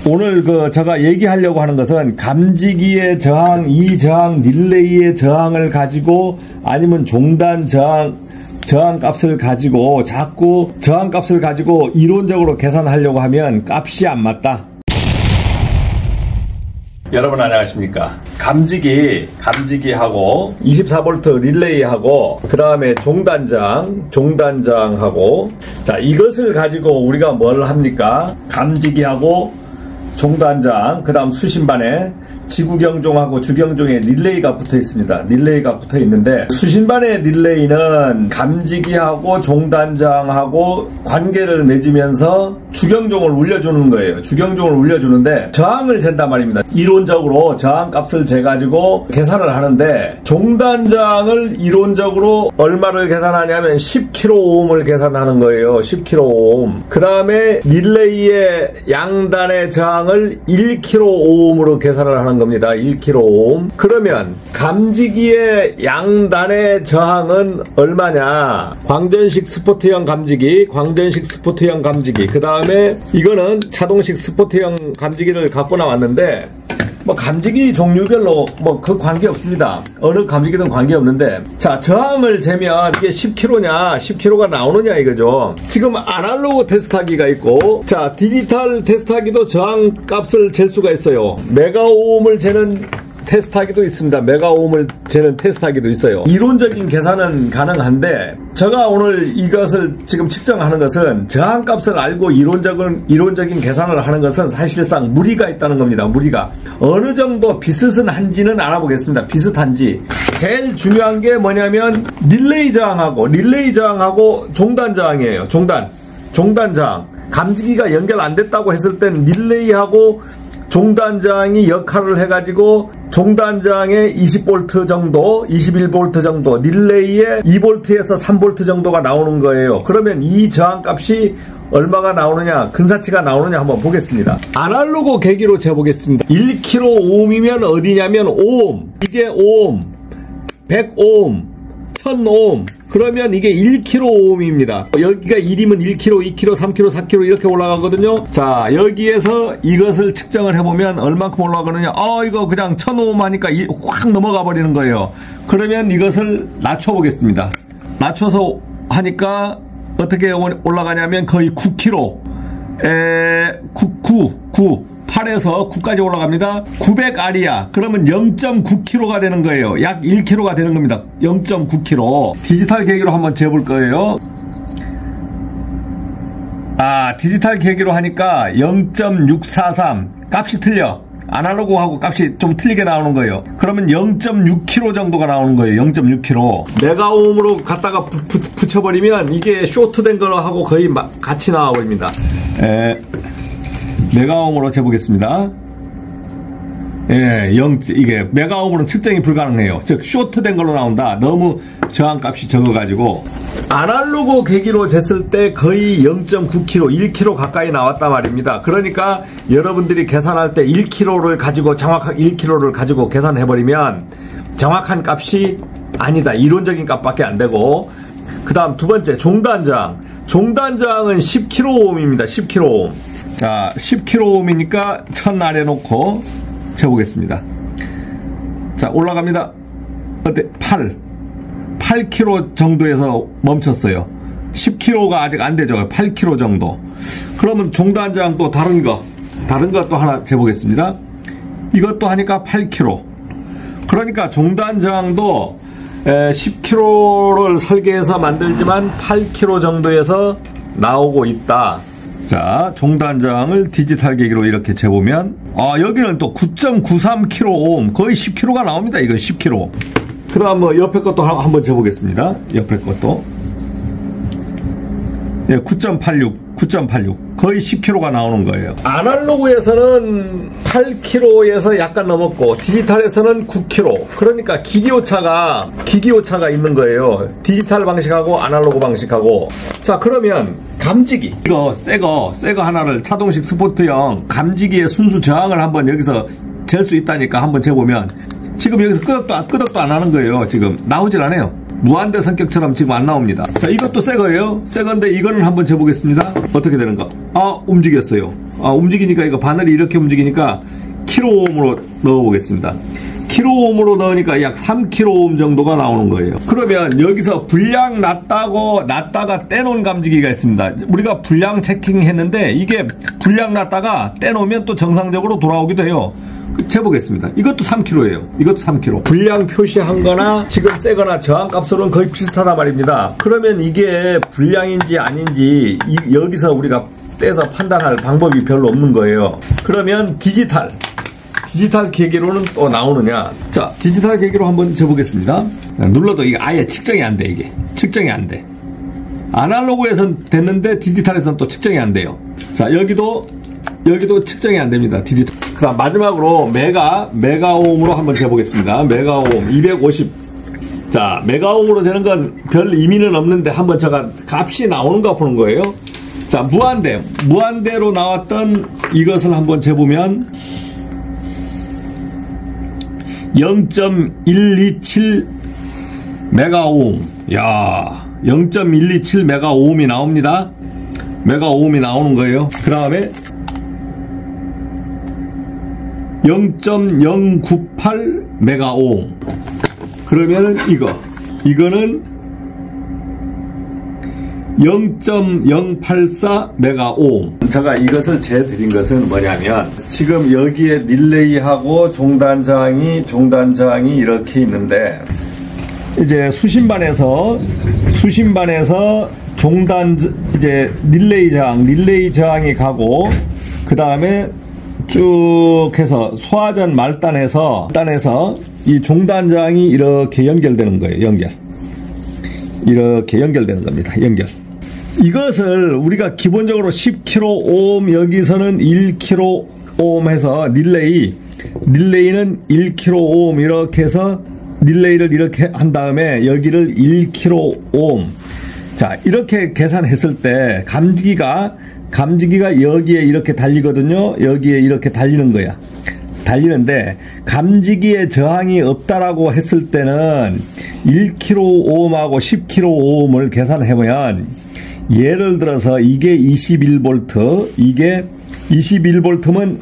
오늘 제가 얘기하려고 하는 것은 감지기의 저항, 이 저항, 릴레이의 저항을 가지고 아니면 종단 저항 값을 가지고 자꾸 저항 값을 가지고 이론적으로 계산하려고 하면 값이 안 맞다. 여러분 안녕하십니까. 감지기하고 24V 릴레이하고 그 다음에 종단저항하고 자 이것을 가지고 우리가 뭘 합니까? 감지기하고 종단저항 그 다음 수신반에 지구경종하고 주경종에 릴레이가 붙어 있습니다. 릴레이가 붙어 있는데 수신반의 릴레이는 감지기하고 종단저항하고 관계를 맺으면서 주경종을 울려주는 거예요. 주경종을 울려주는데 저항을 잰단 말입니다. 이론적으로 저항값을 재가지고 계산을 하는데 종단저항을 이론적으로 얼마를 계산하냐면 10kΩ을 계산하는 거예요. 10kΩ. 그 다음에 릴레이의 양단의 저항을 1kΩ으로 계산을 하는 겁니다. 1kΩ. 그러면 감지기의 양단의 저항은 얼마냐? 광전식 스포트형 감지기, 그 다음에 이거는 차동식 스포트형 감지기를 갖고 나왔는데 감지기 종류별로 그 관계 없습니다. 어느 감지기든 관계 없는데 자 저항을 재면 이게 10kg냐 10kg가 나오느냐 이거죠. 지금 아날로그 테스트하기가 있고 자 디지털 테스트하기도 저항 값을 잴 수가 있어요. 메가오음을 재는 테스트하기도 있습니다. 메가오음을 재는 테스트하기도 있어요. 이론적인 계산은 가능한데 제가 오늘 이것을 지금 측정하는 것은 저항값을 알고 이론적인 계산을 하는 것은 사실상 무리가 있다는 겁니다. 무리가 어느 정도 비슷한지는 알아보겠습니다. 비슷한지 제일 중요한 게 뭐냐면 릴레이 저항하고 종단 저항이에요. 종단 저항 감지기가 연결 안 됐다고 했을 땐 릴레이하고 종단 저항이 역할을 해가지고 종단 저항에 20V 정도, 21V 정도, 릴레이에 2V에서 3V 정도가 나오는 거예요. 그러면 이 저항값이 얼마가 나오느냐, 근사치가 나오느냐 한번 보겠습니다. 아날로그 계기로 재보겠습니다. 1kΩ이면 어디냐면 오hm, 이게 오hm, 100오hm, 1000오hm. 그러면 이게 1kΩ입니다. 여기가 1이면 1kg, 2kg, 3kg, 4kg 이렇게 올라가거든요. 자, 여기에서 이것을 측정을 해보면 얼만큼 올라가느냐. 이거 그냥 1000오hm 하니까 확 넘어가 버리는 거예요. 그러면 이것을 낮춰보겠습니다. 낮춰서 하니까 어떻게 올라가냐면 거의 9kg. 8에서 9까지 올라갑니다. 900R이야. 그러면 0.9kg가 되는 거예요. 약 1kg가 되는 겁니다. 0.9kg. 디지털 계기로 한번 재볼 거예요. 디지털 계기로 하니까 0.643. 값이 틀려. 아날로그하고 값이 좀 틀리게 나오는 거예요. 그러면 0.6kg 정도가 나오는 거예요. 0.6kg. 메가오음으로 갖다가 붙여버리면 이게 쇼트된 거하고 거의 같이 나와버립니다. 메가오음으로 재보겠습니다. 이게 메가오음으로는 측정이 불가능해요. 즉 쇼트된 걸로 나온다. 너무 저항값이 적어가지고 아날로그 계기로 쟀을 때 거의 0.9kg, 1kg 가까이 나왔단 말입니다. 그러니까 여러분들이 계산할 때 1kg를 가지고 정확하게 1kg를 가지고 계산해버리면 정확한 값이 아니다. 이론적인 값밖에 안 되고 그 다음 두 번째 종단저항은 10kΩ입니다. 10kΩ. 자, 10kΩ이니까 1000R에 놓고 재보겠습니다. 자, 올라갑니다. 어때? 8kg 정도에서 멈췄어요. 10kg가 아직 안 되죠. 8kg 정도. 그러면 종단저항 또 다른 거 또 하나 재보겠습니다. 이것도 하니까 8kg. 그러니까 종단저항도 10kg를 설계해서 만들지만 8kg 정도에서 나오고 있다. 자, 종단저항을 디지털 계기로 이렇게 재보면 여기는 또 9.93kΩ 거의 10kg가 나옵니다. 이거 10kg. 그 다음 옆에 것도 한번 재보겠습니다. 옆에 것도 9.86 거의 10kg가 나오는 거예요. 아날로그에서는 8kg에서 약간 넘었고 디지털에서는 9kg. 그러니까 기기오차가 있는 거예요. 디지털 방식하고 아날로그 방식하고. 자, 그러면 감지기 이거 새거 하나를 차동식 스포트형 감지기의 순수 저항을 한번 여기서 잴 수 있다니까 한번 재보면 지금 여기서 끄덕도 안 하는 거예요. 지금 나오질 않아요. 무한대 성격처럼 지금 안 나옵니다. 자, 이것도 새 거예요. 새 건데 이거는 한번 재보겠습니다. 어떻게 되는가? 움직였어요. 움직이니까 이거 바늘이 이렇게 움직이니까 킬로옴으로 넣어보겠습니다. 킬로옴으로 넣으니까 약 3킬로옴 정도가 나오는 거예요. 그러면 여기서 분량 놨다가 떼놓은 감지기가 있습니다. 우리가 분량 체킹했는데 이게 분량 놨다가 떼놓으면 또 정상적으로 돌아오기도 해요. 재보겠습니다. 이것도 3kg예요. 이것도 3kg. 분량 표시한 거나 지금 새거나 저항값으로는 거의 비슷하단 말입니다. 그러면 이게 분량인지 아닌지 여기서 우리가 떼서 판단할 방법이 별로 없는 거예요. 그러면 디지털 계기로는 또 나오느냐? 자, 디지털 계기로 한번 재보겠습니다. 눌러도 이게 아예 측정이 안 돼, 이게. 측정이 안 돼. 아날로그에선 됐는데 디지털에서는 또 측정이 안 돼요. 자, 여기도 측정이 안 됩니다. 디지털. 그다음 마지막으로 메가오음으로 한번 재보겠습니다. 메가오음 250. 자, 메가오음으로 재는 건 별 의미는 없는데 한번 제가 값이 나오는가 보는 거예요. 자, 무한대로 나왔던 이것을 한번 재보면 0.127 메가오hm. 야, 0.127 메가오음이 나옵니다. 메가오음이 나오는 거예요. 그 다음에 0.098 메가오hm. 그러면은 이거는 0.084 메가오hm. 제가 이것을 재드린 것은 뭐냐면 지금 여기에 릴레이하고 종단 저항이 이렇게 있는데 이제 수신반에서 종단 이제 릴레이 저항이 가고 그 다음에 쭉 해서 소화전 말단에서 이 종단 저항이 이렇게 연결되는 거예요. 이렇게 연결되는 겁니다. 이것을 우리가 기본적으로 10kΩ 여기서는 1kΩ 해서 릴레이는 1kΩ 이렇게 해서 릴레이를 이렇게 한 다음에 여기를 1kΩ. 자, 이렇게 계산했을 때 감지기가 여기에 이렇게 달리거든요. 여기에 이렇게 달리는 거야. 달리는데 감지기에 저항이 없다라고 했을 때는 1kΩ하고 10kΩ을 계산해보면 예를 들어서 이게 21V, 이게 21V면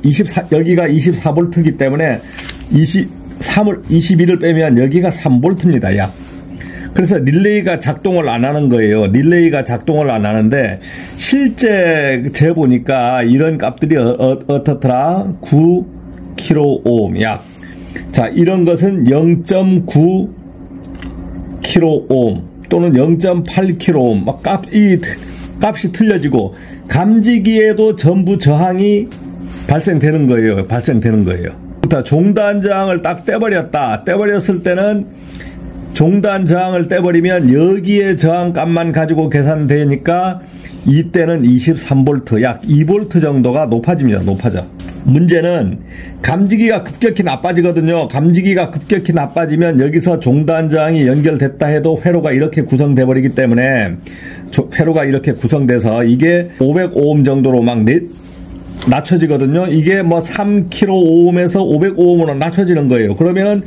여기가 24V이기 때문에 21을 빼면 여기가 3V입니다. 약. 그래서 릴레이가 작동을 안 하는 거예요. 릴레이가 작동을 안 하는데 실제 재보니까 이런 값들이 어떻더라? 9kΩ 약. 자, 이런 것은 0.9 kΩ 또는 0.8kΩ 막 값이 틀려지고 감지기에도 전부 저항이 발생되는 거예요. 종단 저항을 딱 떼버렸을 때는 종단 저항을 떼버리면 여기에 저항값만 가지고 계산되니까 이때는 23V 약 2V 정도가 높아져. 문제는 감지기가 급격히 나빠지거든요. 감지기가 급격히 나빠지면 여기서 종단 저항이 연결됐다 해도 회로가 이렇게 구성돼 버리기 때문에 회로가 이렇게 구성돼서 이게 500오hm 정도로 막 낮춰지거든요. 이게 뭐 3kΩ에서 500오음으로 낮춰지는 거예요. 그러면은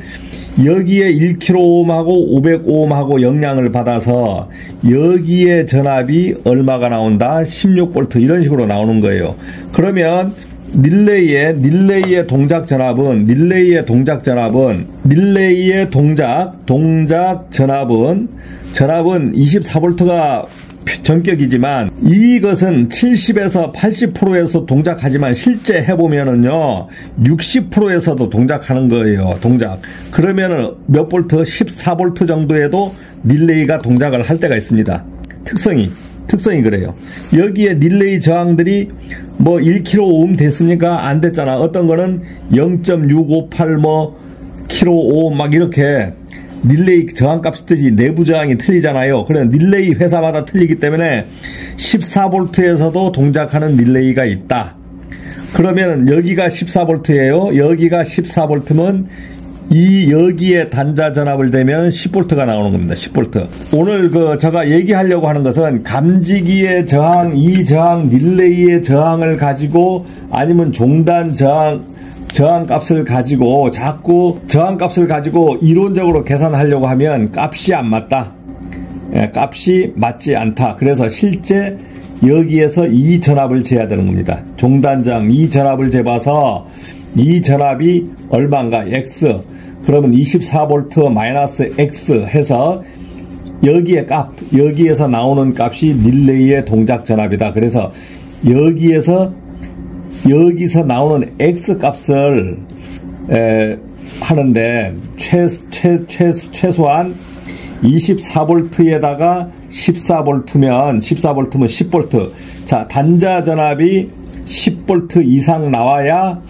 여기에 1kΩ하고 500오음하고 영향을 받아서 여기에 전압이 얼마가 나온다? 16V 이런 식으로 나오는 거예요. 그러면 릴레이의 동작 전압은 전압은 24V가 전격이지만 이것은 70에서 80%에서 동작하지만 실제 해보면은요 60%에서도 동작하는 거예요. 그러면은 몇 볼트? 14V 정도에도 릴레이가 동작을 할 때가 있습니다. 특성이 그래요. 여기에 릴레이 저항들이 뭐 1kΩ 됐으니까 안 됐잖아. 어떤 거는 0.658 뭐 kΩ 막 이렇게 릴레이 저항값이 내부 저항이 틀리잖아요. 그래 릴레이 회사마다 틀리기 때문에 14V에서도 동작하는 릴레이가 있다. 그러면 여기가 14V예요. 여기가 14V면 여기에 단자 전압을 대면 10V가 나오는 겁니다. 10V. 오늘 제가 얘기하려고 하는 것은 감지기의 저항, 이 저항, 릴레이의 저항을 가지고 아니면 종단 저항값을 가지고 자꾸 저항값을 가지고 이론적으로 계산하려고 하면 값이 안 맞다. 값이 맞지 않다. 그래서 실제 여기에서 이 전압을 재야 되는 겁니다. 종단장 이 전압을 재봐서 이 전압이 얼마인가? X. 그러면 24V 마이너스 X 해서 여기에 값, 여기에서 나오는 값이 릴레이의 동작 전압이다. 그래서 여기서 나오는 X 값을 하는데 최소한 24V에다가 14V면 10V. 자, 단자 전압이 10V 이상 나와야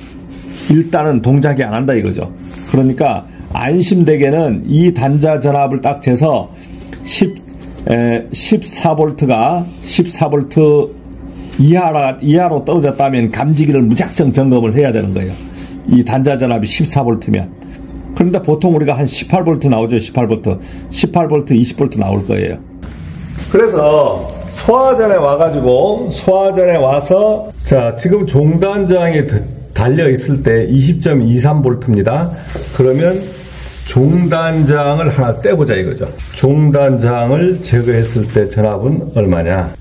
일단은 동작이 안 한다 이거죠. 그러니까 안심되게는 이 단자 전압을 딱 재서 14V가 14V 이하로 떨어졌다면 감지기를 무작정 점검을 해야 되는 거예요. 이 단자 전압이 14V면. 그런데 보통 우리가 한 18V 나오죠. 18V, 20V 나올 거예요. 그래서 소화전에 와서 자, 지금 종단장이 달려 있을 때 20.23V입니다. 그러면 종단장을 하나 떼보자 이거죠. 종단장을 제거했을 때 전압은 얼마냐?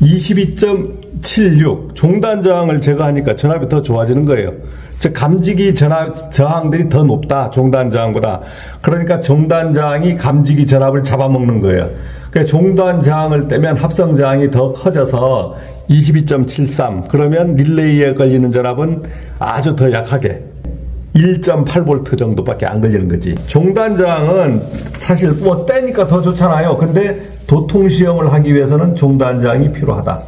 22.76. 종단장을 제거하니까 전압이 더 좋아지는 거예요. 즉 감지기 저항들이 더 높다. 종단저항보다. 그러니까 종단저항이 감지기 전압을 잡아먹는 거예요. 그러니까 종단저항을 떼면 합성저항이 더 커져서 22.73. 그러면 릴레이에 걸리는 전압은 아주 더 약하게 1.8V 정도밖에 안 걸리는 거지. 종단저항은 사실 뭐 떼니까 더 좋잖아요. 근데 도통시험을 하기 위해서는 종단저항이 필요하다.